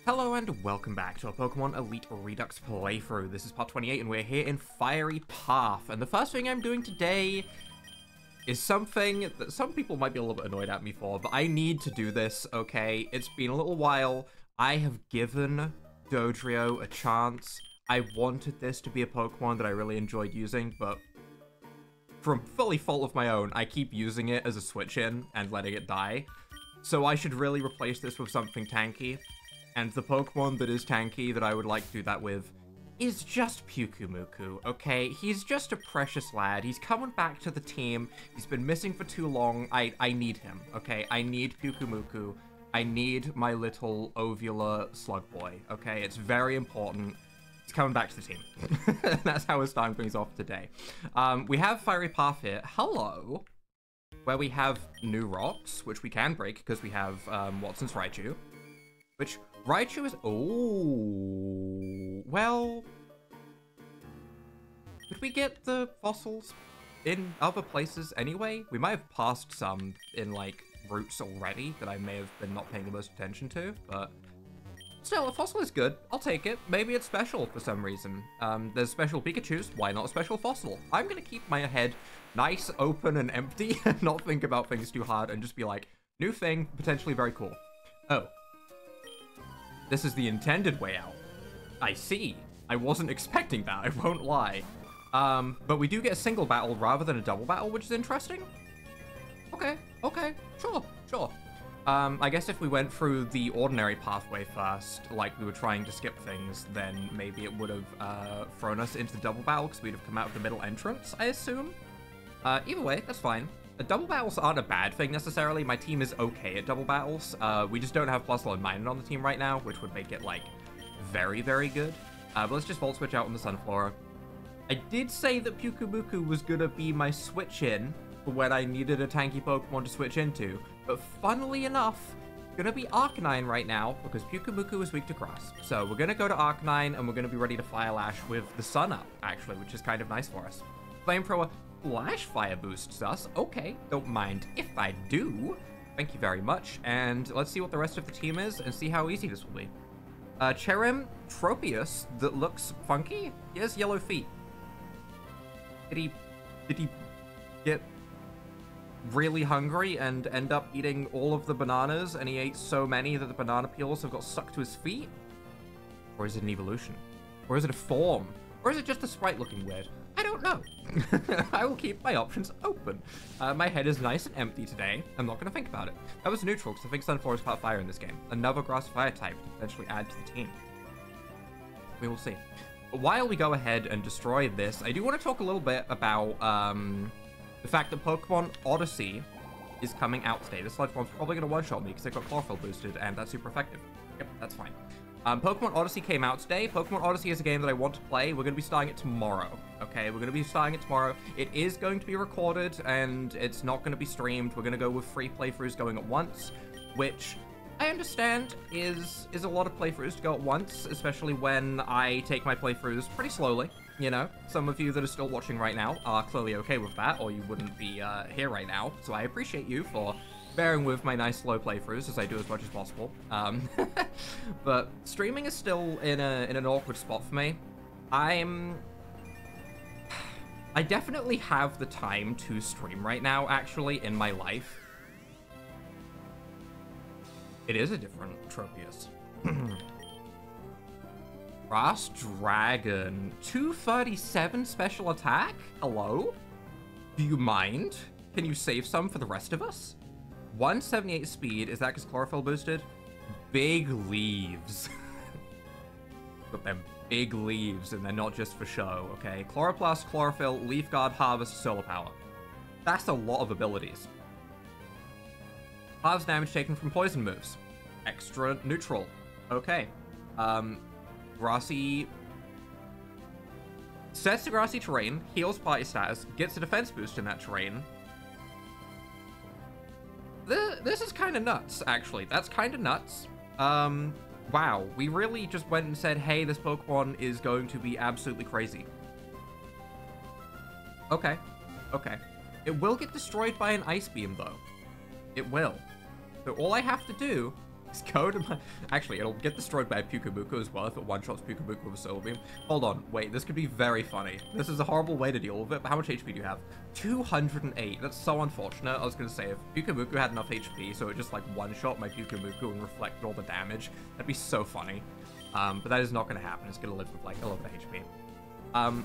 Hello and welcome back to our Pokemon Elite Redux playthrough. This is part 28 and we're here in Fiery Path. And the first thing I'm doing today is something that some people might be a little bit annoyed at me for, but I need to do this, okay? It's been a little while. I have given Dodrio a chance. I wanted this to be a Pokemon that I really enjoyed using, but from fully fault of my own, I keep using it as a switch-in and letting it die. So I should really replace this with something tanky. And the Pokemon that is tanky that I would like to do that with is just Pyukumuku, okay? He's just a precious lad. He's coming back to the team. He's been missing for too long. I need him, okay? I need Pyukumuku. I need my little ovular slug boy, okay? It's very important. He's coming back to the team. That's how we're starting things off today. We have Fiery Path here. Hello. Where we have new rocks, which we can break because we have Watson's Raichu. Which Raichu is... Oh, well... Did we get the fossils in other places anyway? We might have passed some in, like, routes already that I may have been not paying the most attention to, but... Still, a fossil is good. I'll take it. Maybe it's special for some reason. There's special Pikachus. Why not a special fossil? I'm gonna keep my head nice, open, and empty, and not think about things too hard, and just be like, new thing, potentially very cool. Oh. This is the intended way out. I see. I wasn't expecting that, I won't lie. But we do get a single battle rather than a double battle, which is interesting. Okay, sure. I guess if we went through the ordinary pathway first, like we were trying to skip things, then maybe it would have thrown us into the double battle because we'd have come out of the middle entrance, I assume. Either way, that's fine. Double battles aren't a bad thing necessarily. My team is okay at double battles. We just don't have Plusle and Minun on the team right now, which would make it, like, very, very good. But let's just Volt Switch out on the Sunflora. I did say that Pyukumuku was gonna be my switch-in for when I needed a tanky Pokemon to switch into. But funnily enough, gonna be Arcanine right now, because Pyukumuku is weak to grass. So we're gonna go to Arcanine, and we're gonna be ready to Fire Lash with the sun up, actually, which is kind of nice for us. Flamethrower Flash Fire boosts us. Okay, don't mind if I do. Thank you very much. And let's see what the rest of the team is and see how easy this will be. Cherrim Tropius that looks funky. He has yellow feet. Did he get really hungry and end up eating all of the bananas and he ate so many that the banana peels have got stuck to his feet? Or is it an evolution? Or is it a form? Or is it just a sprite looking weird? I don't know. I will keep my options open. My head is nice and empty today. I'm not going to think about it. That was neutral because I think Sunflora is part fire in this game. Another grass fire type to potentially add to the team. We will see. But while we go ahead and destroy this, I do want to talk a little bit about the fact that Pokemon Odyssey is coming out today. This Sludge Bomb's probably going to one-shot me because it got Chlorophyll boosted and that's super effective. Yep, that's fine. Pokemon Odyssey came out today. Pokemon Odyssey is a game that I want to play. We're going to be starting it tomorrow, okay? We're going to be starting it tomorrow. It is going to be recorded, and it's not going to be streamed. We're going to go with 3 playthroughs going at once, which I understand is a lot of playthroughs to go at once, especially when I take my playthroughs pretty slowly, you know? Some of you that are still watching right now are clearly okay with that, or you wouldn't be here right now, so I appreciate you for bearing with my nice slow playthroughs as I do as much as possible. But streaming is still in an awkward spot for me. I definitely have the time to stream right now, actually, in my life. It is a different Tropius. Grass Dragon. 237 special attack? Hello? Do you mind? Can you save some for the rest of us? 178 speed. Is that because Chlorophyll boosted? Big leaves. Got them big leaves, and they're not just for show, okay? Chloroplast, Chlorophyll, Leaf Guard, Harvest, Solar Power. That's a lot of abilities. Halves damage taken from poison moves. Extra neutral. Okay. Grassy... Sets to grassy terrain, heals party status, gets a defense boost in that terrain. This is kind of nuts, actually. That's kind of nuts. Wow. We really just went and said, hey, this Pokemon is going to be absolutely crazy. Okay. Okay. It will get destroyed by an Ice Beam, though. It will. So all I have to do His code, actually, it'll get destroyed by a Pyukumuku as well if it one-shots Pyukumuku with a Solar Beam. Hold on, wait, this could be very funny. This is a horrible way to deal with it, but how much HP do you have? 208. That's so unfortunate. I was gonna say, if Pyukumuku had enough HP, so it just like one-shot my Pyukumuku and reflected all the damage, that'd be so funny. But that is not gonna happen. It's gonna live with like a little bit of HP.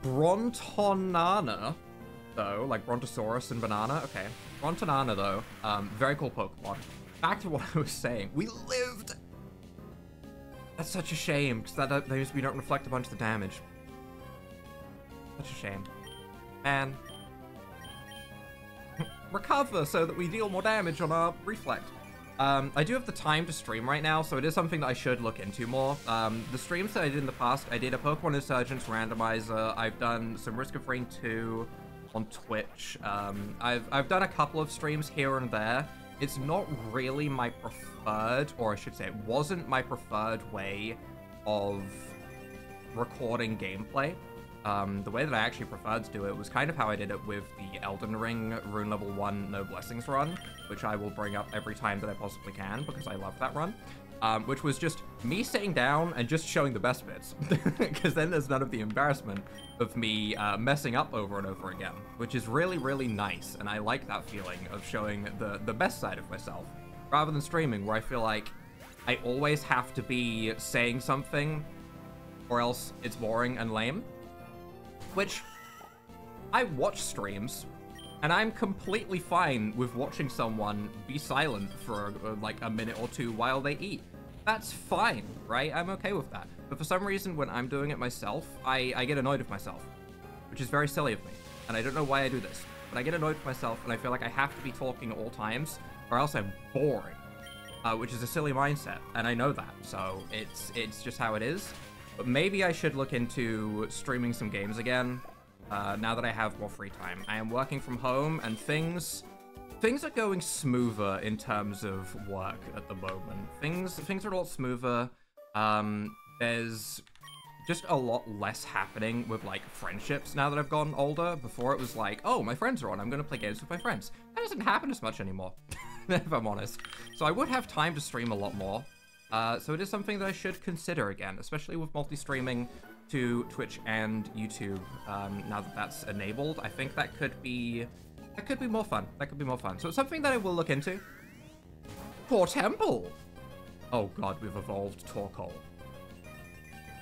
Brontonana, though, like Brontosaurus and Banana. Okay, Brontonana though, very cool Pokemon. Back to what I was saying. We lived! That's such a shame, because that means we don't reflect a bunch of the damage. Such a shame. And recover so that we deal more damage on our reflect. I do have the time to stream right now, so it is something that I should look into more. The streams that I did in the past, I did a Pokemon Insurgents randomizer. I've done some Risk of Rain 2 on Twitch. I've done a couple of streams here and there. It's not really my preferred, or I should say it wasn't my preferred way of recording gameplay. The way that I actually preferred to do it was kind of how I did it with the Elden Ring Rune Level 1 No Blessings run, which I will bring up every time that I possibly can because I love that run. Which was just me sitting down and just showing the best bits, because then there's none of the embarrassment of me messing up over and over again, which is really, really nice, and I like that feeling of showing the best side of myself, rather than streaming, where I feel like I always have to be saying something, or else it's boring and lame, which I watch streams, and I'm completely fine with watching someone be silent for like a minute or two while they eat. That's fine, right? I'm okay with that. But for some reason, when I'm doing it myself, I get annoyed with myself, which is very silly of me. And I don't know why I do this, but I get annoyed with myself, and I feel like I have to be talking at all times, or else I'm boring, which is a silly mindset, and I know that. So it's just how it is. But maybe I should look into streaming some games again. Now that I have more free time. I am working from home, and things are going smoother in terms of work at the moment. Things are a lot smoother. There's just a lot less happening with like friendships now that I've gotten older. Before it was like, oh, my friends are on, I'm gonna play games with my friends. That doesn't happen as much anymore, if I'm honest. So I would have time to stream a lot more. So it is something that I should consider again, especially with multi-streaming to Twitch and YouTube. Now that that's enabled, I think that could be more fun. That could be more fun. So it's something that I will look into. Core Temple. Oh god, we've evolved Torkoal.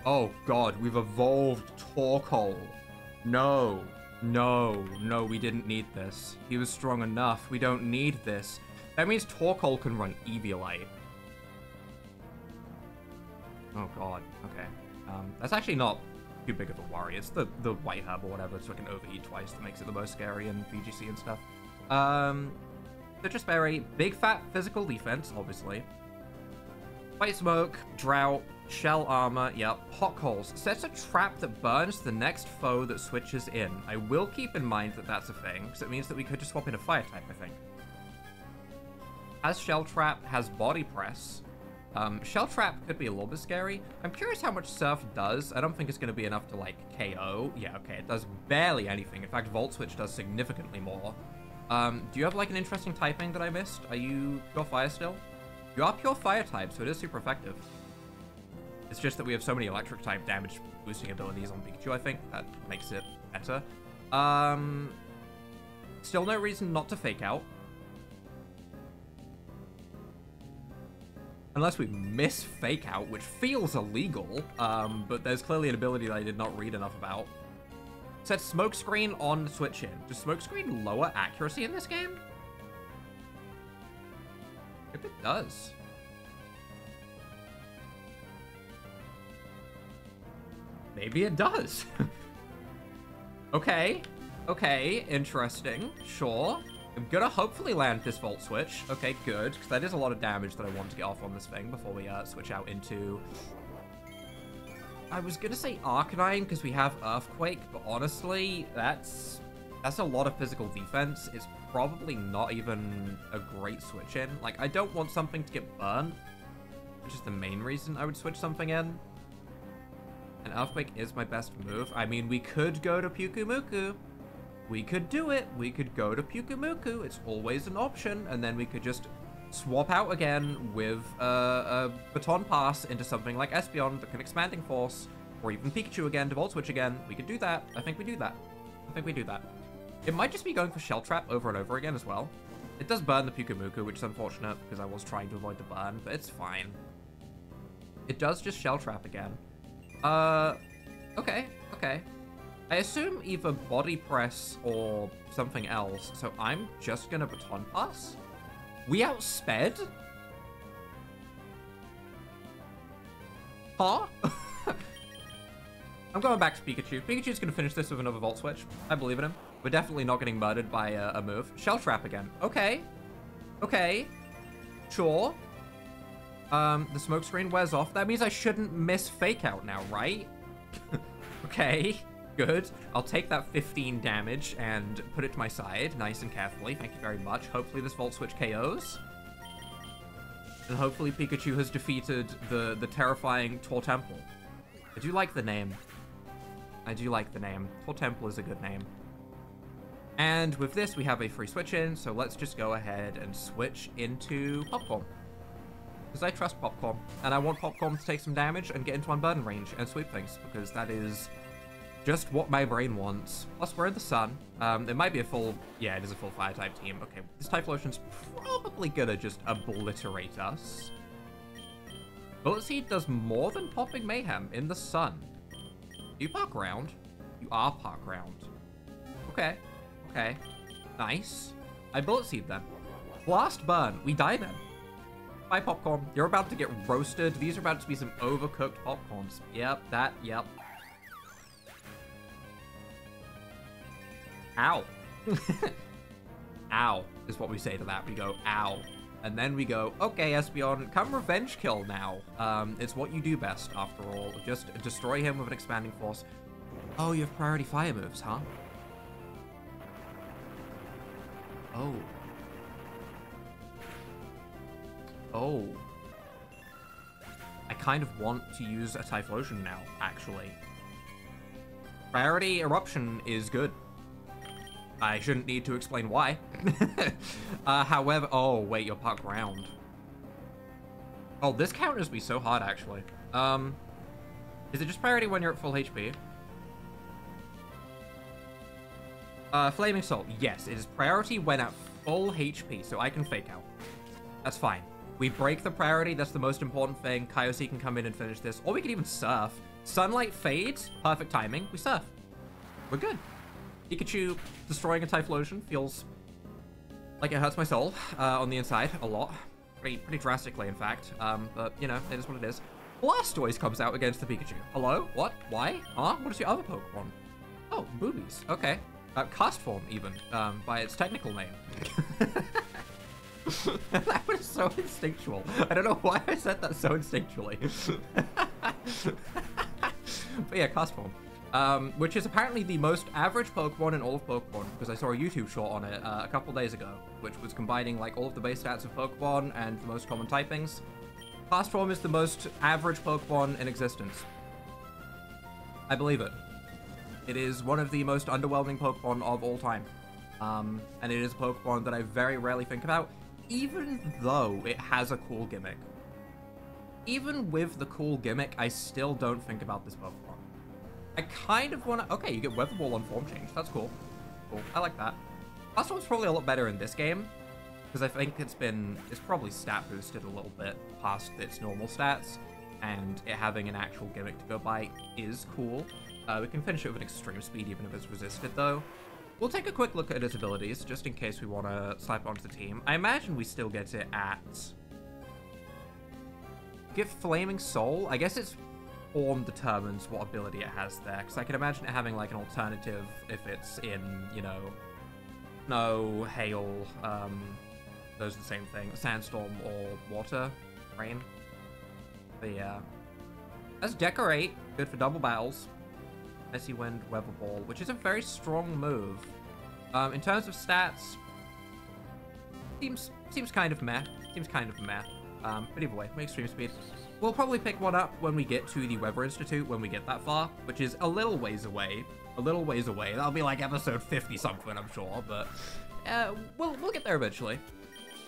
Oh god, we've evolved Torkoal. No, we didn't need this. He was strong enough. We don't need this. That means Torkoal can run Eviolite. Oh god, okay. That's actually not too big of a worry. It's the white herb or whatever, so I can overheat twice that makes it the most scary in VGC and stuff. Citrus Berry, big fat physical defense, obviously. White Smoke, Drought, Shell Armor, yep. Hot Coals, sets a trap that burns the next foe that switches in. I will keep in mind that that's a thing, because it means that we could just swap in a fire type, I think. As Shell Trap has Body Press, Shell Trap could be a little bit scary. I'm curious how much Surf does. I don't think it's going to be enough to, like, KO. Yeah, okay, it does barely anything. In fact, Volt Switch does significantly more. Do you have, like, an interesting typing that I missed? Are you Pure Fire still? You are Pure Fire type, so it is super effective. It's just that we have so many Electric type damage boosting abilities on Pikachu, I think. That makes it better. Still no reason not to Fake Out. Unless we miss Fake Out, which feels illegal, but there's clearly an ability that I did not read enough about. Set Smokescreen on Switch In. Does Smokescreen lower accuracy in this game? If it does. Maybe it does. Okay, interesting, sure. I'm gonna hopefully land this Volt Switch. Okay, good, because that is a lot of damage that I want to get off on this thing before we switch out into... I was gonna say Arcanine because we have Earthquake, but honestly, that's a lot of physical defense. It's probably not even a great switch in. Like, I don't want something to get burned, which is the main reason I would switch something in. And Earthquake is my best move. I mean, we could go to Pyukumuku. We could do it. We could go to Pyukumuku. It's always an option. And then we could just swap out again with a Baton Pass into something like Espeon that can Expanding Force, or even Pikachu again to Volt Switch again. We could do that. I think we do that. I think we do that. It might just be going for Shell Trap over and over again as well. It does burn the Pukumuku, which is unfortunate because I was trying to avoid the burn, but it's fine. It does just Shell Trap again. Okay. I assume either Body Press or something else, so I'm just gonna Baton Pass. We outsped? Huh? I'm going back to Pikachu. Pikachu's gonna finish this with another Volt Switch. I believe in him. We're definitely not getting murdered by a move. Shell Trap again. Okay. Sure. The smoke screen wears off. That means I shouldn't miss Fake Out now, right? Okay. Good. I'll take that 15 damage and put it to my side nice and carefully. Thank you very much. Hopefully this Volt Switch KOs. And hopefully Pikachu has defeated the terrifying Tortemple. I do like the name. Tortemple is a good name. And with this, we have a free switch in, so let's just go ahead and switch into Popcorn. Because I trust Popcorn, and I want Popcorn to take some damage and get into unburden range and sweep things, because that is just what my brain wants. Plus, we're in the sun. It might be a full... Yeah, it is a full Fire-type team. Okay, this Typhlosion's probably gonna just obliterate us. Bullet Seed does more than Popping Mayhem in the sun. Do you park around? You are park around. Okay. Nice. I Bullet Seed then. Blast Burn. We die then. Bye, Popcorn. You're about to get roasted. These are about to be some overcooked popcorns. Yep. Ow. Ow is what we say to that. We go, ow. And then we go, okay, Espeon, come revenge kill now. It's what you do best, after all. Just destroy him with an Expanding Force. Oh, you have priority fire moves, huh? Oh. I kind of want to use a Typhlosion now, actually. Priority Eruption is good. I shouldn't need to explain why. However, oh wait, you're parked round. Oh, this counters me so hard, actually. Is it just priority when you're at full HP? Flaming Soul. Yes, it is priority when at full HP, so I can Fake Out. That's fine. We break the priority, that's the most important thing. Kaiose can come in and finish this, or we can even Surf. Sunlight fades, perfect timing, we Surf. We're good. Pikachu destroying a Typhlosion feels like it hurts my soul on the inside a lot. Pretty drastically, in fact. But, you know, it is what it is. Blastoise comes out against the Pikachu. Hello? What? Why? Huh? What is your other Pokemon? Oh, boobies. Okay. Castform, even, by its technical name. That was so instinctual. I don't know why I said that so instinctually. But yeah, Castform. Which is apparently the most average Pokemon in all of Pokemon, because I saw a YouTube short on it a couple days ago, which was combining like all of the base stats of Pokemon and the most common typings. Castform is the most average Pokemon in existence. I believe it. It is one of the most underwhelming Pokemon of all time. And it is a Pokemon that I very rarely think about, even though it has a cool gimmick. Even with the cool gimmick, I still don't think about this Pokemon. I kind of want to... Okay, you get Weather Ball on Form Change. That's cool. Cool. I like that. Last one's probably a lot better in this game, because I think it's probably stat boosted a little bit past its normal stats, and it having an actual gimmick to go by is cool. We can finish it with an Extreme Speed, even if it's resisted, though. We'll take a quick look at its abilities, just in case we want to slap it onto the team. I imagine we still get it at... Get Flaming Soul? I guess its form determines what ability it has there, because I can imagine it having, like, an alternative if it's in, you know... No, Hail, those are the same thing. Sandstorm or Water, Rain. But yeah. That's Decorate, good for double battles. Icy Wind, Weather Ball, which is a very strong move. In terms of stats, seems kind of meh. But either way, Extreme Speed. We'll probably pick one up when we get to the Weather Institute, when we get that far, which is a little ways away. That'll be like episode 50 something, I'm sure, but we'll get there eventually.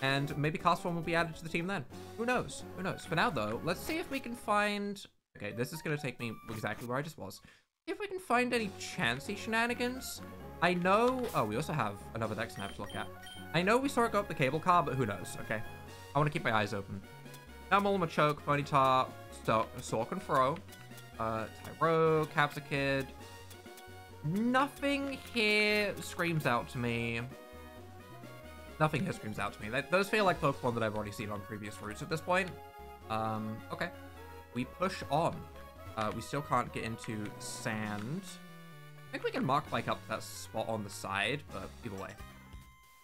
And maybe Castform will be added to the team then. Who knows? Who knows? For now, though, let's see if we can find... Okay, this is going to take me exactly where I just was. See if we can find any chancy shenanigans. I know... Oh, we also have another deck snap to look at. I know we saw it go up the cable car, but who knows, okay? I want to keep my eyes open. Namul, Machoke, Ponyta, Sork and Fro, Tyro, Capsakid. Nothing here screams out to me. Nothing here screams out to me. Those feel like Pokemon that I've already seen on previous routes at this point. Okay. We push on. We still can't get into sand. I think we can mark bike up that spot on the side, but either way.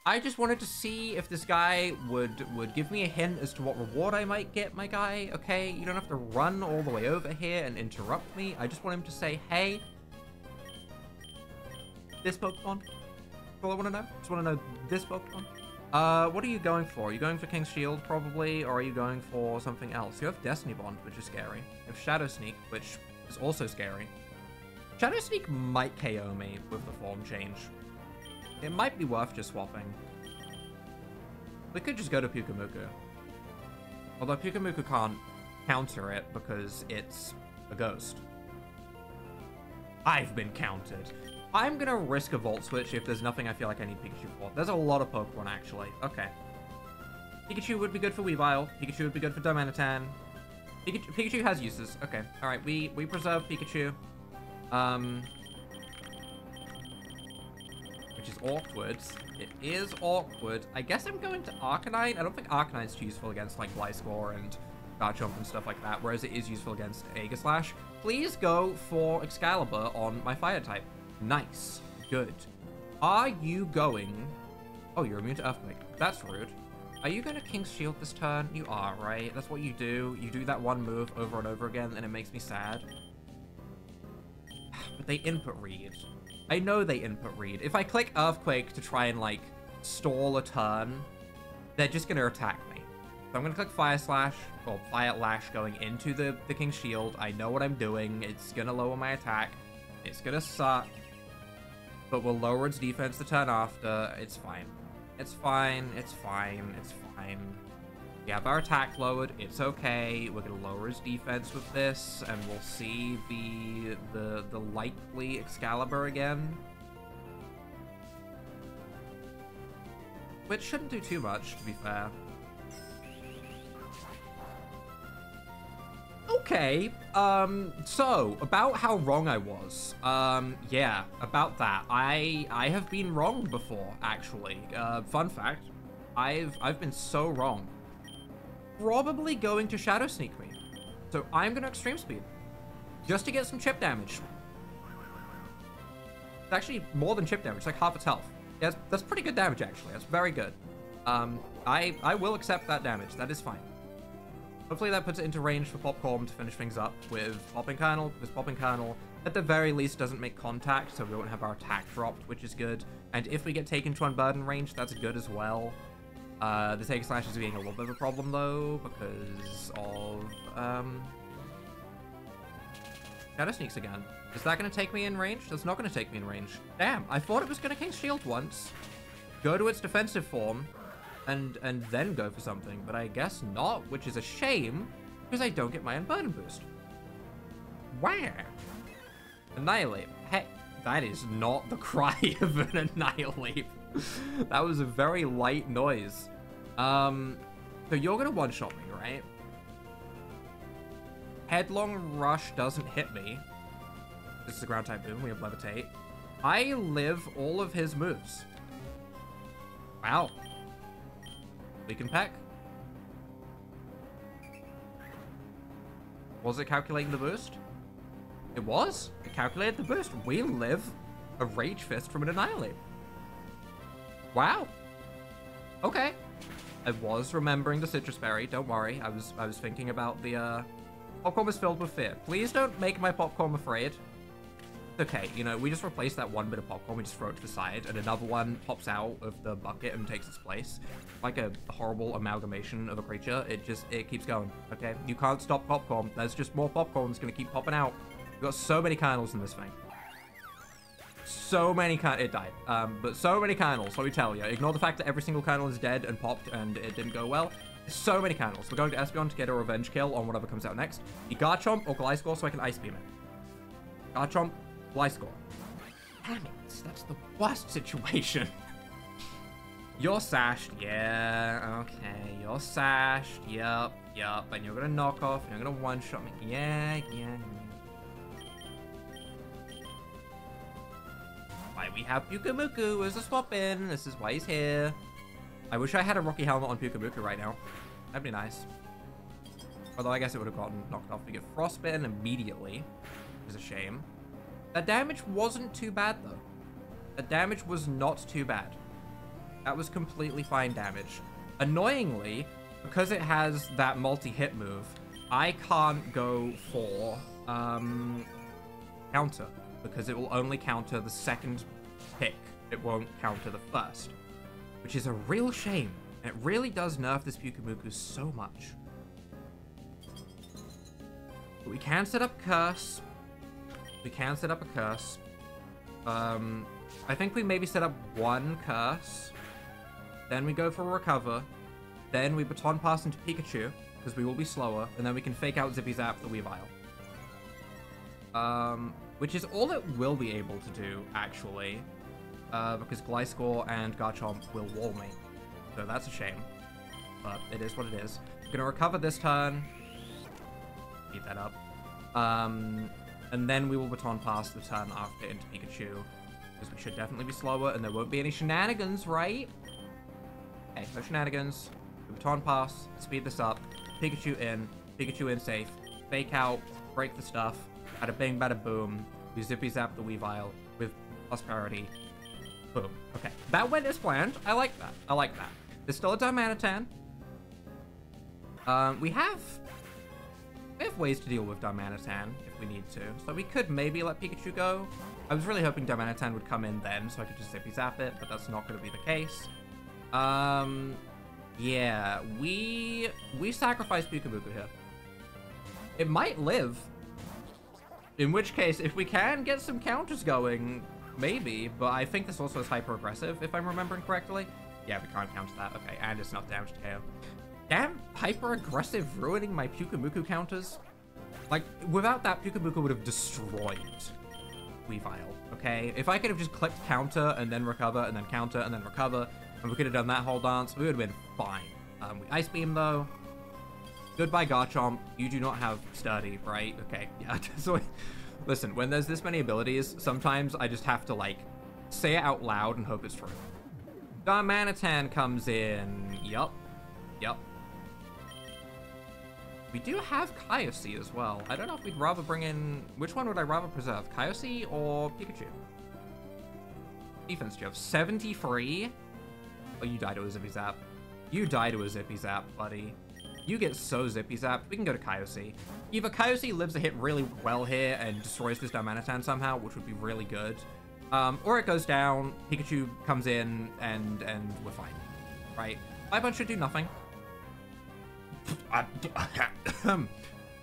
I just wanted to see if this guy would give me a hint as to what reward I might get, my guy, okay? You don't have to run all the way over here and interrupt me. I just want him to say, hey, this Pokemon. That's all I want to know. Just want to know this Pokemon. What are you going for? Are you going for King's Shield, probably? Or are you going for something else? You have Destiny Bond, which is scary. You have Shadow Sneak, which is also scary. Shadow Sneak might KO me with the form change. It might be worth just swapping. We could just go to Pyukumuku. Although Pyukumuku can't counter it because it's a ghost. I've been countered. I'm gonna risk a Volt Switch if there's nothing I feel like I need Pikachu for. There's a lot of Pokemon, actually. Okay. Pikachu would be good for Weavile. Pikachu would be good for Domanitan. Pikachu has uses. Okay. Alright, we preserve Pikachu. Which is awkward. It is awkward. I guess I'm going to Arcanine. I don't think Arcanine's useful against, like, Gliscor and Garchomp and stuff like that, whereas it is useful against Aegislash. Please go for Excalibur on my Fire type. Nice. Good. Are you going... Oh, you're immune to Earthquake. That's rude. Are you going to King's Shield this turn? You are, right? That's what you do. You do that one move over and over again, and it makes me sad. But they input read. I know they input read. If I click Earthquake to try and, like, stall a turn, they're just going to attack me. So I'm going to click Fire Slash, or Fire Lash going into the King's Shield. I know what I'm doing. It's going to lower my attack. It's going to suck. But we'll lower its defense the turn after. It's fine. It's fine. It's fine. It's fine. We have our attack lowered. It's okay. We're going to lower his defense with this, and we'll see the likely Excalibur again. Which shouldn't do too much, to be fair. Okay, so, about how wrong I was. Yeah, about that. I have been wrong before, actually. Fun fact, I've been so wrong. Probably going to Shadow Sneak me. So I'm gonna Extreme Speed. Just to get some chip damage. It's actually more than chip damage, it's like half its health. Yeah, that's pretty good damage, actually. That's very good. I will accept that damage. That is fine. Hopefully that puts it into range for Popcorn to finish things up with Popping Kernel, because Popping Kernel, at the very least, doesn't make contact, so we won't have our attack dropped, which is good. And if we get taken to Unburden range, that's good as well. The Take Slash is being a little bit of a problem, though, because of, Shadow Sneaks again. Is that going to take me in range? That's not going to take me in range. Damn, I thought it was going to King's Shield once, go to its defensive form, and then go for something, but I guess not, which is a shame, because I don't get my Unburden boost. Wow. Annihilate. Hey, that is not the cry of an Annihilate. That was a very light noise. So you're gonna one-shot me, right? Headlong Rush doesn't hit me. This is a ground type boom. We have Levitate. I live all of his moves. Wow. We can peck. Was it calculating the boost? It was. It calculated the boost. We live a Rage Fist from an Annihilate. Wow. Okay. I was remembering the Citrus Berry. Don't worry. I was thinking about the Popcorn is filled with fear. Please don't make my Popcorn afraid. Okay, you know, we just replace that one bit of Popcorn, we just throw it to the side, and another one pops out of the bucket and takes its place. Like a horrible amalgamation of a creature. It keeps going, okay? You can't stop Popcorn. There's just more Popcorn that's gonna keep popping out. We've got so many kernels in this thing. So many it died. But so many kernels, let me tell you. Ignore the fact that every single kernel is dead and popped and it didn't go well. So many kernels. We're going to Espeon to get a revenge kill on whatever comes out next. The Garchomp or Gliscor so I can Ice Beam it. Garchomp, Gliscor. Damn it, that's the worst situation. You're sashed, yeah, okay. You're sashed, yup. And you're gonna knock off, and you're gonna one-shot me. Yeah. Why we have Pyukumuku as a swap-in. This is why he's here. I wish I had a Rocky Helmet on Pyukumuku right now. That'd be nice. Although I guess it would have gotten knocked off. We get Frostbitten immediately, which is a shame. That damage wasn't too bad, though. That damage was not too bad. That was completely fine damage. Annoyingly, because it has that multi-hit move, I can't go for counter, because it will only counter the second pick. It won't counter the first, which is a real shame. It really does nerf this Pyukumuku so much. But we can set up Curse. We can set up a Curse. I think we maybe set up one Curse. Then we go for a Recover. Then we Baton Pass into Pikachu, because we will be slower. And then we can fake out Zippy Zap the Weavile. Which is all it will be able to do, actually. Because Gliscor and Garchomp will wall me. So that's a shame. But it is what it is. I'm going to Recover this turn. Keep that up. And then we will Baton Pass the turn after into Pikachu. Because we should definitely be slower, and there won't be any shenanigans, right? Okay, no shenanigans. We Baton Pass, speed this up. Pikachu in safe. Fake out, break the stuff. Add a bing, bada boom. We Zippy Zap the Weavile with prosperity. Boom. Okay, that went as planned. I like that. I like that. There's still a Darmanitan. We have ways to deal with Darmanitan if we need to. So we could maybe let Pikachu go. I was really hoping Darmanitan would come in then so I could just Zippy Zap it, but that's not going to be the case. Yeah, we sacrifice Pyukumuku here. It might live. In which case, if we can get some counters going, maybe. But I think this also is hyper-aggressive, if I'm remembering correctly. Yeah, we can't counter that. Okay, and it's not damage to KO. Damn, hyper-aggressive ruining my Pyukumuku counters. Like, without that, Pyukumuku would have destroyed Weavile, okay? If I could have just clicked counter and then recover and then counter and then recover, and we could have done that whole dance, we would have been fine. We Ice Beam, though. Goodbye, Garchomp. You do not have Sturdy, right? Okay, yeah. So, listen, when there's this many abilities, sometimes I just have to, like, say it out loud and hope it's true. Darmanitan comes in. Yup. We do have Kyosy as well. I don't know if we'd rather bring in... Which one would I rather preserve? Kyosy or Pikachu? Defense, you have 73. Oh, you died to a Zippy Zap. You die to a Zippy Zap, buddy. You get so Zippy Zap. We can go to Kyosy. Either Kyosy lives a hit really well here and destroys this Darmanitan somehow, which would be really good. Or it goes down, Pikachu comes in, and we're fine. Right? Five-Punch should do nothing.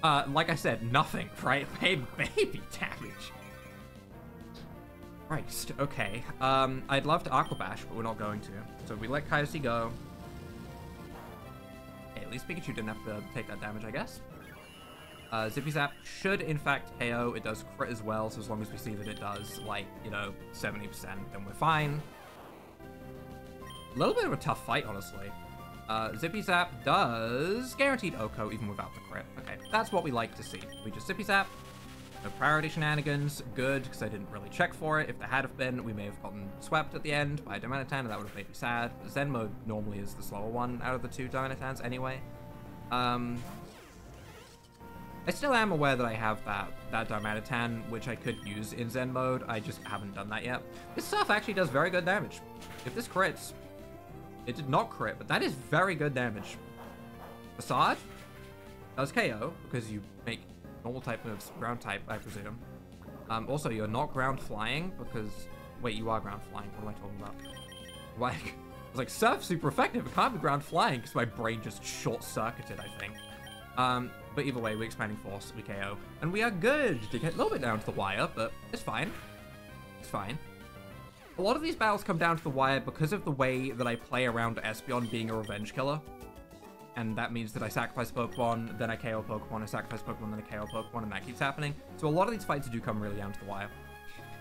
Like I said, nothing, right? Baby damage. Christ, okay. I'd love to Aqua Bash, but we're not going to. So we let Kyosy go. Okay, at least Pikachu didn't have to take that damage, I guess. Zippy Zap should, in fact, KO. It does crit as well, so as long as we see that it does, like, you know, 70%, then we're fine. A little bit of a tough fight, honestly. Zippy Zap does guaranteed Oko even without the crit. Okay, that's what we like to see. We just Zippy Zap. No priority shenanigans. Good, because I didn't really check for it. If there had have been, we may have gotten swept at the end by a Darmanitan, and that would have made me sad. Zen mode normally is the slower one out of the two Darmanitans anyway. I still am aware that I have that Darmanitan, which I could use in Zen mode. I just haven't done that yet. This stuff actually does very good damage. If this crits... It did not crit, but that is very good damage. Facade does KO, because you make normal type moves, ground type, I presume. Also, you're not ground flying, because... Wait, you are ground flying. What am I talking about? Like, I was like, Surf super effective. It can't be ground flying, because my brain just short-circuited, I think. But either way, we Expanding Force, we KO. And we are good to get a little bit down to the wire, but it's fine. It's fine. A lot of these battles come down to the wire because of the way that I play around Espeon being a revenge killer. And that means that I sacrifice Pokemon, then I KO Pokemon, I sacrifice Pokemon, then I KO Pokemon, and that keeps happening. So a lot of these fights do come really down to the wire.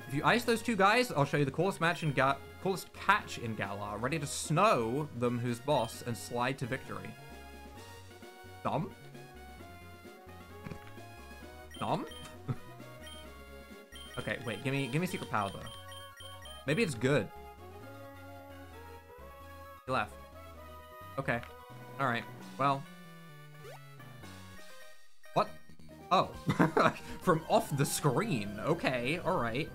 If you ice those two guys, I'll show you the coolest catch in Galar, ready to snow them who's boss and slide to victory. Dumb? Dumb? Okay, wait, give me secret power though. Maybe it's good. He left. Okay. Alright. Well. What? Oh. From off the screen. Okay, alright.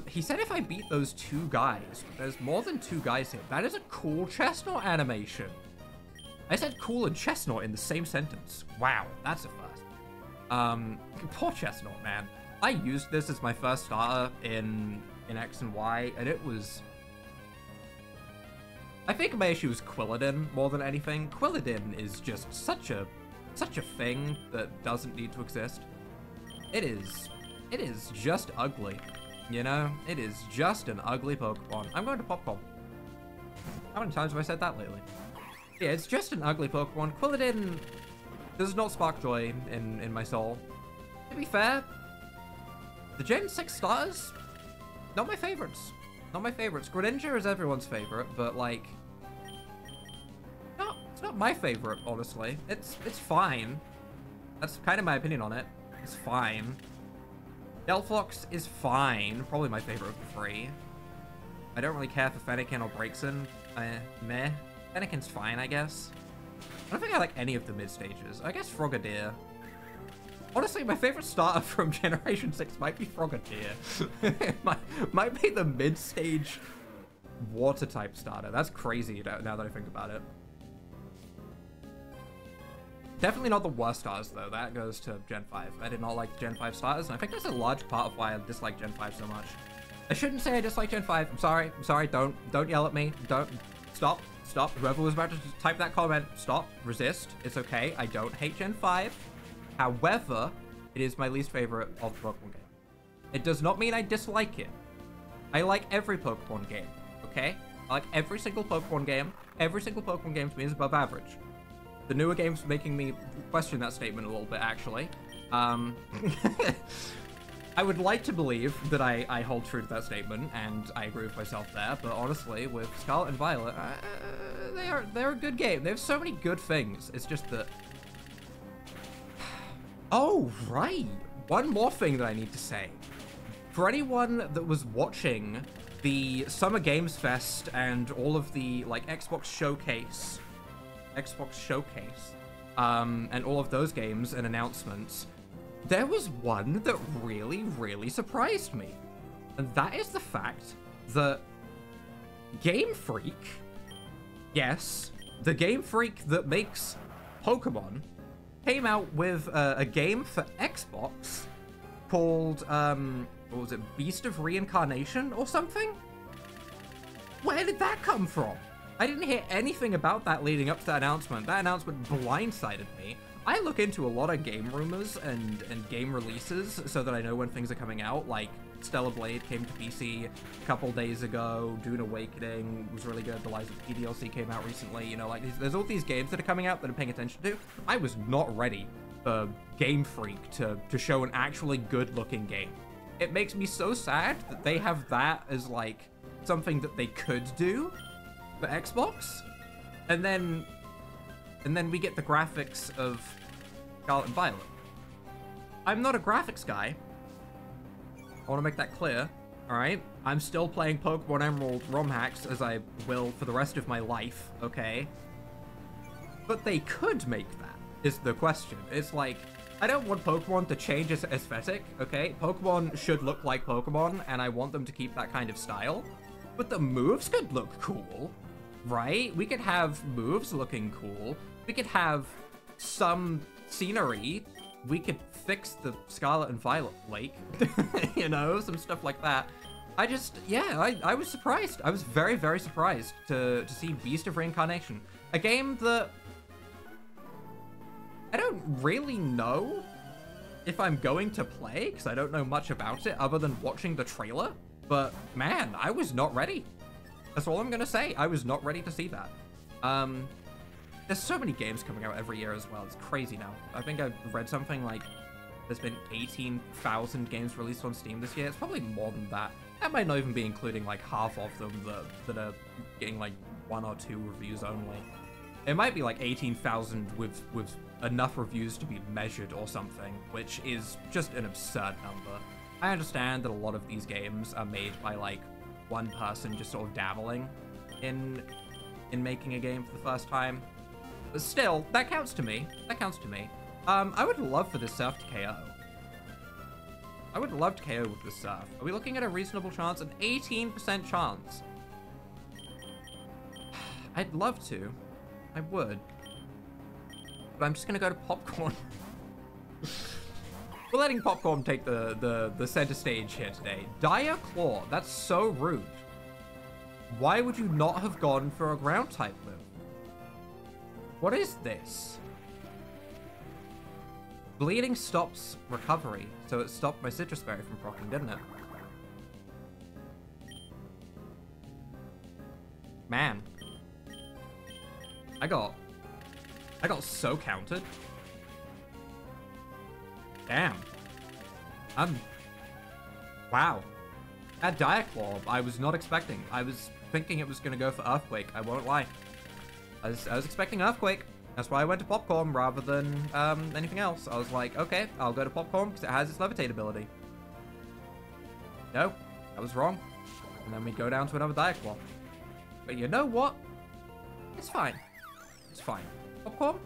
He said if I beat those two guys, there's more than two guys here. That is a cool chestnut animation. I said cool and chestnut in the same sentence. Wow, that's a first. Poor chestnut, man. I used this as my first starter in X and Y, and it was... I think my issue was Quilladin more than anything. Quilladin is just such a thing that doesn't need to exist. It is just ugly. You know? It is just an ugly Pokemon. I'm going to Popcorn. How many times have I said that lately? Yeah, it's just an ugly Pokemon. Quilladin does not spark joy in my soul. To be fair, the Gen 6 starters, not my favorites. Not my favorites. Greninja is everyone's favorite, but like... No, it's not my favorite, honestly. It's fine. That's kind of my opinion on it. It's fine. Delphox is fine. Probably my favorite of the three. I don't really care for Fennekin or Braixen. Meh. Fennekin's fine, I guess. I don't think I like any of the mid-stages. I guess Frogadier. Honestly, my favorite starter from Generation 6 might be Frogadier. It might be the mid-stage water-type starter. That's crazy now that I think about it. Definitely not the worst starters, though. That goes to Gen 5. I did not like the Gen 5 starters, and I think that's a large part of why I dislike Gen 5 so much. I shouldn't say I dislike Gen 5. I'm sorry. I'm sorry. Don't yell at me. Don't. Stop. Stop. Whoever was about to type that comment, stop. Resist. It's okay. I don't hate Gen 5. However, it is my least favorite of the Pokemon game. It does not mean I dislike it. I like every Pokemon game, okay? I like every single Pokemon game. Every single Pokemon game to me is above average. The newer games making me question that statement a little bit, actually. I would like to believe that I hold true to that statement, and I agree with myself there, but honestly, with Scarlet and Violet, they're a good game. They have so many good things. It's just that... Oh, right. One more thing that I need to say. For anyone that was watching the Summer Games Fest and all of the, like, Xbox Showcase, and all of those games and announcements, there was one that really, really surprised me. And that is the fact that Gamefreak, yes, the Gamefreak that makes Pokemon, came out with a game for Xbox called, what was it, Beast of Reincarnation or something? Where did that come from? I didn't hear anything about that leading up to that announcement. That announcement blindsided me. I look into a lot of game rumors and game releases so that I know when things are coming out, like Stellar Blade came to PC a couple days ago, Dune Awakening was really good, the Lies of P DLC came out recently, you know, like there's all these games that are coming out that I'm paying attention to. I was not ready for Gamefreak to show an actually good-looking game. It makes me so sad that they have that as like something that they could do for Xbox, and then we get the graphics of Scarlet and Violet. I'm not a graphics guy. I want to make that clear, alright? I'm still playing Pokemon Emerald ROM hacks as I will for the rest of my life, okay? But they could make that, is the question. It's like, I don't want Pokemon to change its aesthetic, okay? Pokemon should look like Pokemon, and I want them to keep that kind of style. But the moves could look cool, right? We could have moves looking cool. We could have some scenery. We could fix the Scarlet and Violet Lake, you know, some stuff like that. I just, yeah, I was surprised. I was very, very surprised to see Beast of Reincarnation. A game that I don't really know if I'm going to play, because I don't know much about it other than watching the trailer. But man, I was not ready. That's all I'm gonna say. I was not ready to see that. There's so many games coming out every year as well. It's crazy now. I think I've read something like there's been 18,000 games released on Steam this year. It's probably more than that. That might not even be including like half of them that are getting like 1 or 2 reviews only. It might be like 18,000 with enough reviews to be measured or something, which is just an absurd number. I understand that a lot of these games are made by like one person just sort of dabbling in making a game for the first time. But still, that counts to me. That counts to me. I would love for this surf to KO. I would love to KO with this surf. Are we looking at a reasonable chance? An 18% chance. I'd love to. I would. But I'm just gonna go to Popcorn. We're letting Popcorn take the center stage here today. Dire Claw. That's so rude. Why would you not have gone for a ground type move? What is this? Bleeding stops recovery, so it stopped my Citrus Berry from proccing, didn't it? Man. I got so countered. Damn. Wow. That Dire Claw, I was not expecting. I was thinking it was gonna go for Earthquake, I won't lie. I was expecting Earthquake. That's why I went to Popcorn rather than anything else. I was like, okay, I'll go to Popcorn because it has its Levitate ability. No, I was wrong. And then we go down to another Dire Claw. But you know what? It's fine. It's fine. Popcorn,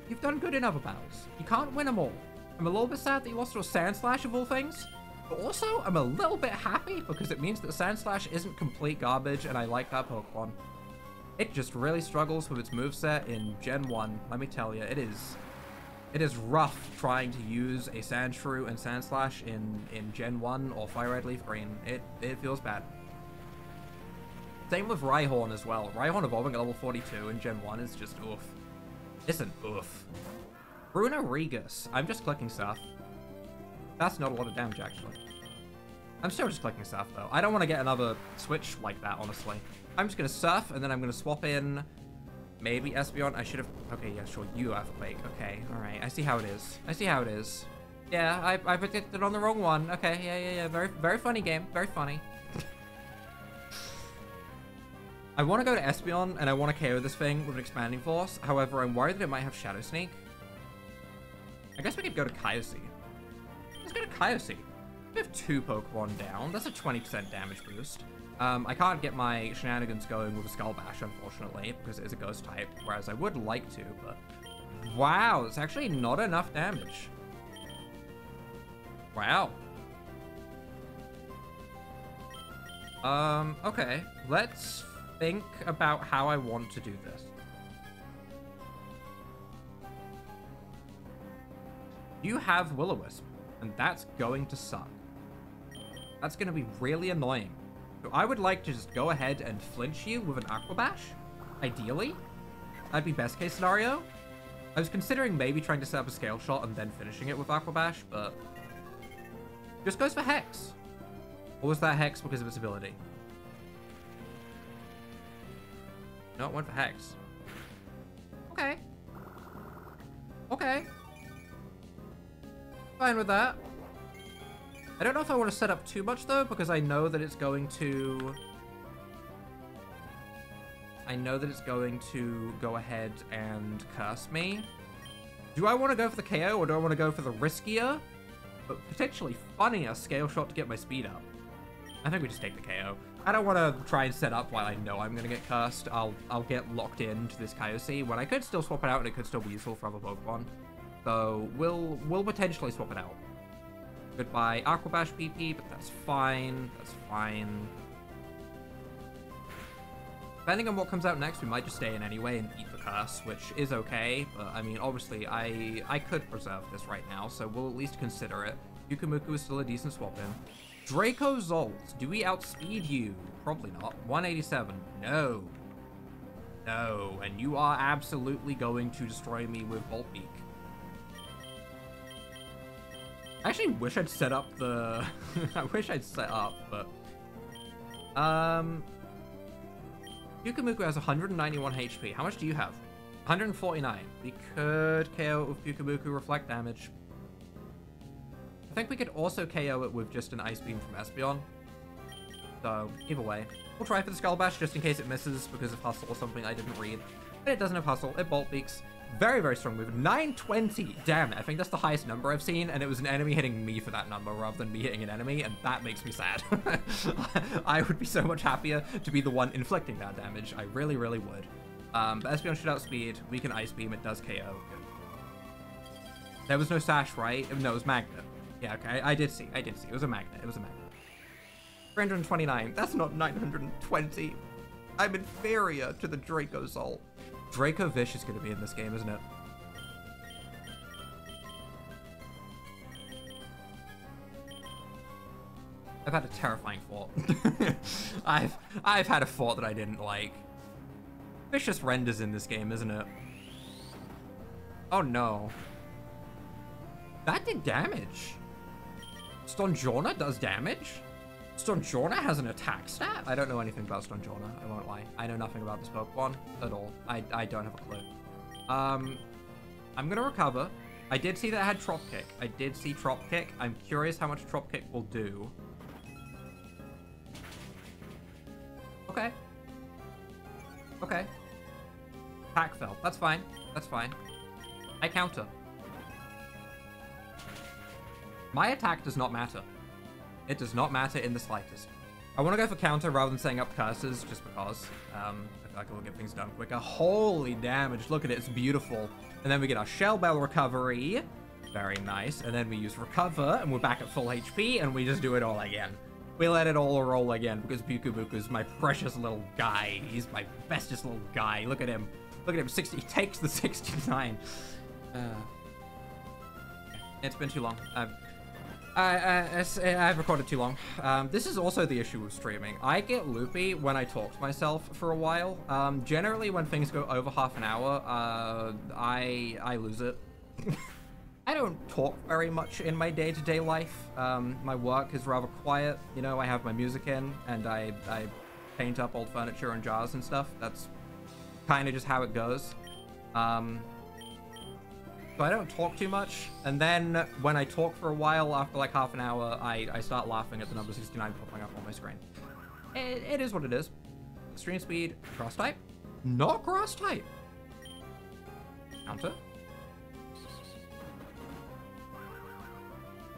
you've done good in other battles. You can't win them all. I'm a little bit sad that you lost to a Sand Slash of all things. But also, I'm a little bit happy because it means that Sand Slash isn't complete garbage and I like that Pokemon. It just really struggles with its moveset in Gen 1. Let me tell you, it is rough trying to use a Sandshrew and Sandslash in Gen 1 or Fire Red Leaf Green. It feels bad. Same with Rhyhorn as well. Rhyhorn evolving at level 42 in Gen 1 is just oof. It's an oof. Bruno Regus. I'm just clicking Surf. That's not a lot of damage, actually. I'm still just clicking Surf, though. I don't want to get another switch like that, honestly. I'm just going to Surf, and then I'm going to swap in maybe Espeon. I should have... Okay, yeah, sure. You Earthquake. Okay, all right. I see how it is. I see how it is. Yeah, I predicted on the wrong one. Okay, yeah. Very, very funny game. Very funny. I want to go to Espeon, and I want to KO this thing with an Expanding Force. However, I'm worried that it might have Shadow Sneak. I guess we could go to Kyossi. Let's go to Kyossi. We have 2 Pokemon down. That's a 20% damage boost. I can't get my shenanigans going with a Skull Bash, unfortunately, because it is a Ghost type, whereas I would like to, but... Wow, it's actually not enough damage. Wow. Okay. Let's think about how I want to do this. You have Will-O-Wisp, and that's going to suck. That's going to be really annoying. So I would like to just go ahead and flinch you with an Aqua Bash, ideally. That'd be best case scenario. I was considering maybe trying to set up a Scale Shot and then finishing it with Aqua Bash, but... Just goes for Hex. Or was that Hex because of its ability? No, it went for Hex. Okay. Okay. Fine with that. I don't know if I want to set up too much, though, because I know that it's going to... go ahead and curse me. Do I want to go for the KO, or do I want to go for the riskier, but potentially funnier Scale Shot to get my speed up? I think we just take the KO. I don't want to try and set up while I know I'm going to get cursed. I'll get locked into this Kyossi when I could still swap it out and it could still be useful for other Pokemon. So we'll potentially swap it out. Goodbye Aqua Bash PP, but that's fine. That's fine. Depending on what comes out next, we might just stay in anyway and eat the curse, which is okay. But I mean, obviously, I could preserve this right now, so we'll at least consider it. Yukamuku is still a decent swap in. Draco Zolt, do we outspeed you? Probably not. 187. No. No, and you are absolutely going to destroy me with Volt Beak. I actually wish I'd set up the... I wish I'd set up, but Pyukumuku has 191 HP. How much do you have? 149. We could KO it with Pyukumuku Reflect damage. I think we could also KO it with just an Ice Beam from Espeon. So, either way. We'll try for the Skull Bash just in case it misses because of Hustle or something I didn't read. But it doesn't have Hustle. It Bolt Beaks. Very, very strong move. 920! Damn it. I think that's the highest number I've seen, and it was an enemy hitting me for that number rather than me hitting an enemy, and that makes me sad. I would be so much happier to be the one inflicting that damage. I really, really would. But Espeon should outspeed. We can Ice Beam. It does KO. There was no Sash, right? No, it was Magnet. Yeah, okay. I did see. It was a Magnet. 329. That's not 920. I'm inferior to the Draco Zolt. Draco Vish is going to be in this game, isn't it? I've had a terrifying fort. I've had a fort that I didn't like. Vicious Render's in this game, isn't it? Oh no. That did damage. Stonjourner does damage? Stonjourner has an attack stat? I don't know anything about Stonjourner, I won't lie. I know nothing about this Pokemon at all. I don't have a clue. I'm gonna recover. I did see that it had Trop Kick. I did see Trop Kick. I'm curious how much Trop Kick will do. Okay. Okay. Attack fell. That's fine. That's fine. I counter. My attack does not matter. It does not matter in the slightest. I want to go for counter rather than setting up curses, just because. I feel like it will get things done quicker. Holy damage. Look at it. It's beautiful. And then we get our Shell Bell recovery. Very nice. And then we use Recover, and we're back at full HP, and we just do it all again. We let it all roll again, because Pyukumuku is my precious little guy. He's my bestest little guy. Look at him. Look at him. 60. He takes the 69. It's been too long. I've recorded too long. This is also the issue with streaming. I get loopy when I talk to myself for a while. Generally, when things go over half an hour, I lose it. I don't talk very much in my day-to-day life. My work is rather quiet. You know, I have my music in, and I paint up old furniture and jars and stuff. That's kind of just how it goes. So I don't talk too much, and then when I talk for a while, after like half an hour, I start laughing at the number 69 popping up on my screen. It is what it is. Extreme Speed, Grass type? Not Grass type. Counter?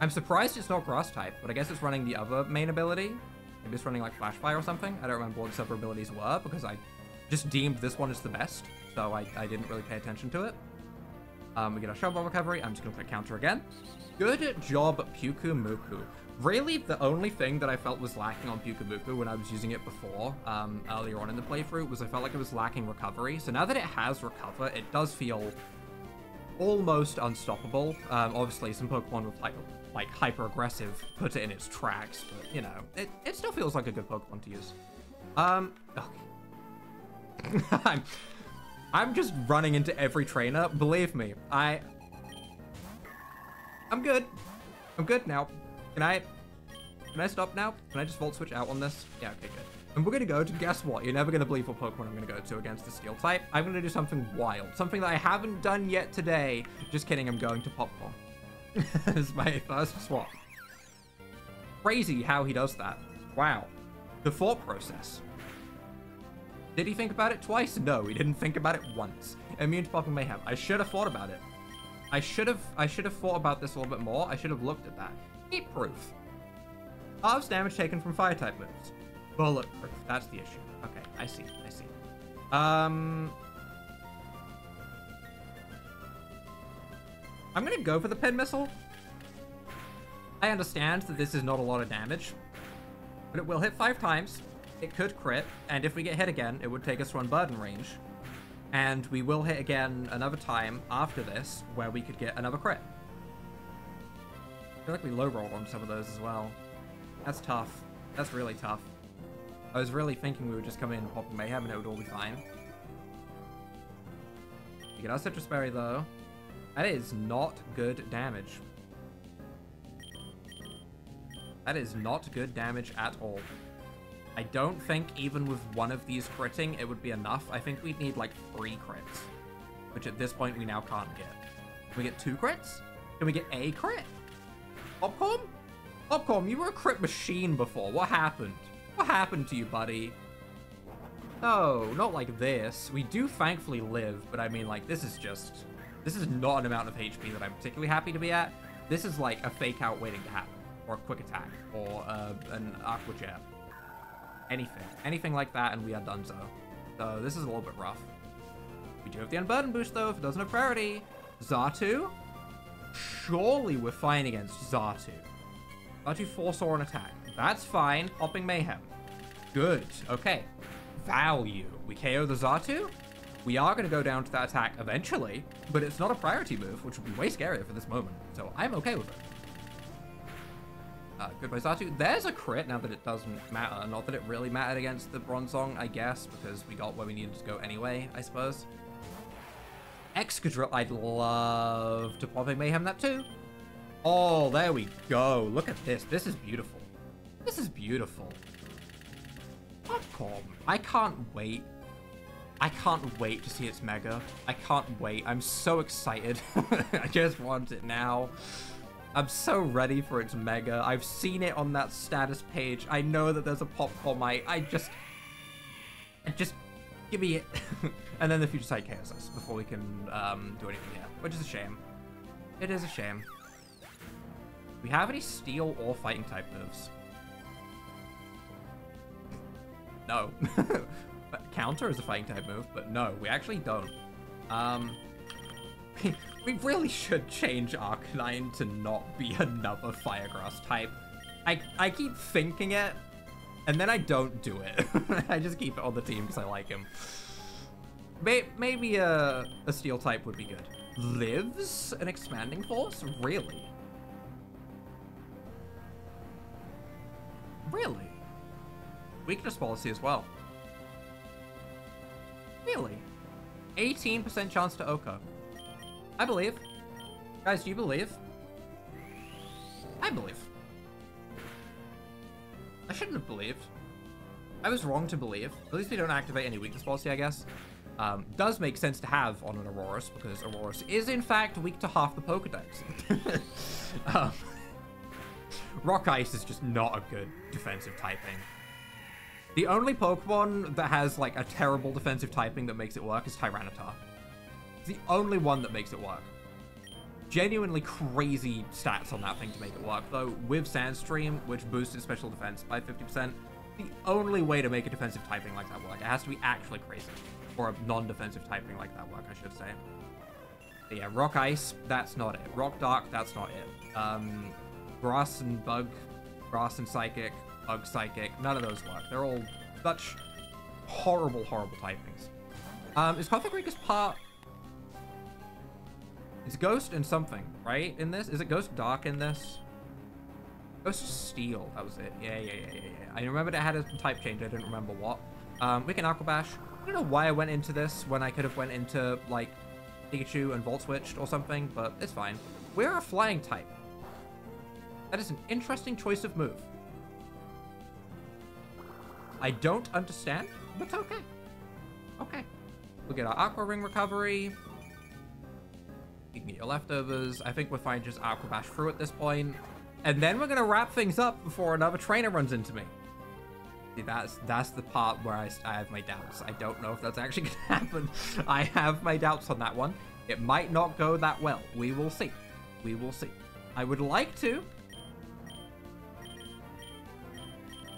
I'm surprised it's not Grass type, but I guess it's running the other main ability. Maybe it's running like Flash Fire or something. I don't remember what the other abilities were, because I just deemed this one as the best, so I didn't really pay attention to it. We get our Shell Ball recovery. I'm just going to click counter again. Good job, Pyukumuku. Really, the only thing that I felt was lacking on Pyukumuku when I was using it before, earlier on in the playthrough, was I felt like it was lacking recovery. So now that it has recover, it does feel almost unstoppable. Obviously, some Pokemon with like hyper-aggressive put it in its tracks, but, you know, it still feels like a good Pokemon to use. Okay. I'm just running into every trainer. Believe me, I'm good. I'm good now. Can I stop now? Can I just Volt Switch out on this? Yeah, okay, good. And we're gonna go to, guess what? You're never gonna believe what Pokemon I'm gonna go to against the Steel type. I'm gonna do something wild. Something that I haven't done yet today. Just kidding, I'm going to Popcorn. This is my first swap. Crazy how he does that. Wow. The thought process. Did he think about it twice? No, he didn't think about it once. Immune to Popping Mayhem. I should have thought about it. I should have thought about this a little bit more. I should have looked at that. Heat proof. Halves damage taken from fire type moves. Bullet proof. That's the issue. Okay, I see. I'm gonna go for the Pin Missile. I understand that this is not a lot of damage, but it will hit 5 times. It could crit, and if we get hit again, it would take us to Unburden range. And we will hit again another time after this, where we could get another crit. I feel like we low-rolled on some of those as well. That's tough. That's really tough. I was really thinking we would just come in and pop Mayhem and it would all be fine. We get our Citrus Berry, though. That is not good damage. That is not good damage at all. I don't think even with one of these critting, it would be enough. I think we'd need like 3 crits, which at this point we now can't get. Can we get 2 crits? Can we get a crit? Popcorn? Popcorn, you were a crit machine before. What happened? What happened to you, buddy? No, not like this. We do thankfully live, but I mean, like, this is not an amount of HP that I'm particularly happy to be at. This is like a fake out waiting to happen, or a quick attack, or an aqua jet. Anything like that, and we are donezo. So this is a little bit rough. We do have the unburden boost though, if it doesn't have priority. Xatu? Surely we're fine against Xatu. Xatu force or an attack. That's fine. Popping Mayhem. Good. Okay. Value. We KO the Xatu. We are going to go down to that attack eventually, but it's not a priority move, which would be way scarier for this moment. So I'm okay with it. Goodbye Xatu. There's a crit now that it doesn't matter. Not that it really mattered against the Bronzong, I guess, because we got where we needed to go anyway, I suppose. Excadrill, I'd love to Popping Mayhem that too. Oh, there we go. Look at this. This is beautiful. This is beautiful. Popcorn. I can't wait. I can't wait to see its Mega. I can't wait. I'm so excited. I just want it now. I'm so ready for its Mega. I've seen it on that status page. I know that there's a Popcorn. I just give me it. And then the future site KOs us before we can do anything yet, which is a shame. It is a shame. Do we have any steel or fighting type moves? No. Counter is a fighting type move, but no, we actually don't. We really should change Arcanine to not be another Firegrass type. I keep thinking it, and then I don't do it. I just keep it on the team because I like him. Maybe a Steel type would be good. Lives an Expanding Force? Really? Really? Weakness policy as well. Really? 18% chance to Oko. I believe. Guys, do you believe? I believe. I shouldn't have believed. I was wrong to believe. At least we don't activate any weakness policy, I guess. Does make sense to have on an Aurorus, because Aurorus is in fact weak to half the Pokedex. Rock Ice is just not a good defensive typing. The only Pokemon that has like a terrible defensive typing that makes it work is Tyranitar. It's the only one that makes it work. Genuinely crazy stats on that thing to make it work, though, with Sandstream, which boosts its special defense by 50%. The only way to make a defensive typing like that work, it has to be actually crazy. Or a non-defensive typing like that work, I should say. But yeah, Rock Ice, that's not it. Rock Dark, that's not it. Grass and Bug, Grass and Psychic, Bug Psychic, none of those work. They're all such horrible, horrible typings. Is Castform part... It's Ghost and something, right? In this? Is it Ghost Dark in this? Ghost Steel, that was it. Yeah. I remembered it had a type change, I didn't remember what. We can Aqua Bash. I don't know why I went into this when I could have went into, like, Pikachu and Volt Switched or something, but it's fine. We're a flying type. That is an interesting choice of move. I don't understand, but okay. Okay. We'll get our Aqua Ring recovery. You can get your leftovers. I think we're fine just Aqua Bash through at this point. And then we're going to wrap things up before another trainer runs into me. See, that's the part where I have my doubts. I don't know if that's actually going to happen. I have my doubts on that one. It might not go that well. We will see. We will see. I would like to.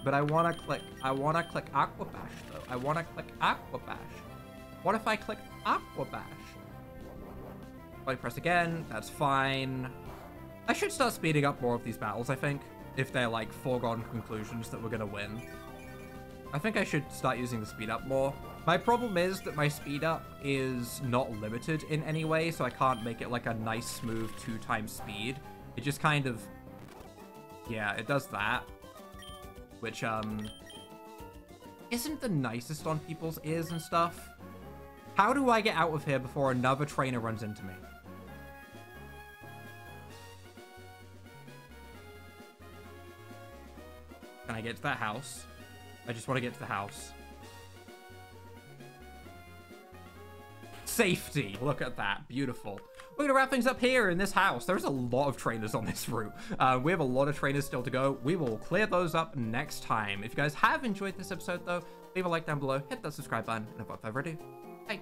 But I want to click Aqua Bash, though. I want to click Aqua Bash. What if I click Aqua Bash? If I press again, that's fine. I should start speeding up more of these battles, I think. If they're, like, foregone conclusions that we're going to win. I think I should start using the speed up more. My problem is that my speed up is not limited in any way, so I can't make it, like, a nice, smooth 2x speed. It just kind of... Yeah, it does that. Which, isn't the nicest on people's ears and stuff. How do I get out of here before another trainer runs into me? Can I get to that house? I just want to get to the house. Safety. Look at that. Beautiful. We're gonna wrap things up here in this house. There's a lot of trainers on this route. We have a lot of trainers still to go. We will clear those up next time. If you guys have enjoyed this episode, though, leave a like down below, hit that subscribe button, and without further ado, bye.